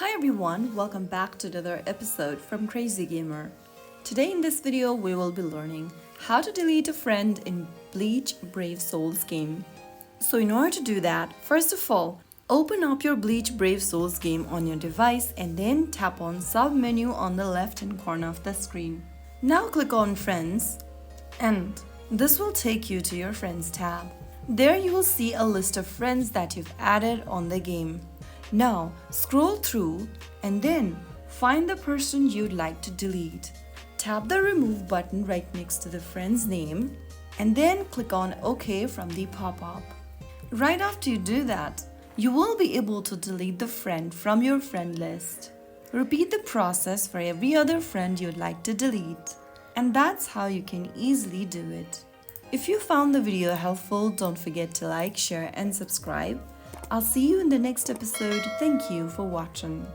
Hi everyone, welcome back to another episode from Crazy Gamer. Today in this video we will be learning how to delete a friend in Bleach Brave Souls game. So in order to do that, first of all, open up your Bleach Brave Souls game on your device and then tap on sub menu on the left hand corner of the screen. Now click on Friends and this will take you to your Friends tab. There you will see a list of friends that you've added on the game. Now scroll through and then find the person you'd like to delete. Tap the remove button right next to the friend's name and then click on OK from the pop-up. Right after you do that, you will be able to delete the friend from your friend list. Repeat the process for every other friend you'd like to delete. And that's how you can easily do it. If you found the video helpful, don't forget to like, share and subscribe. I'll see you in the next episode. Thank you for watching.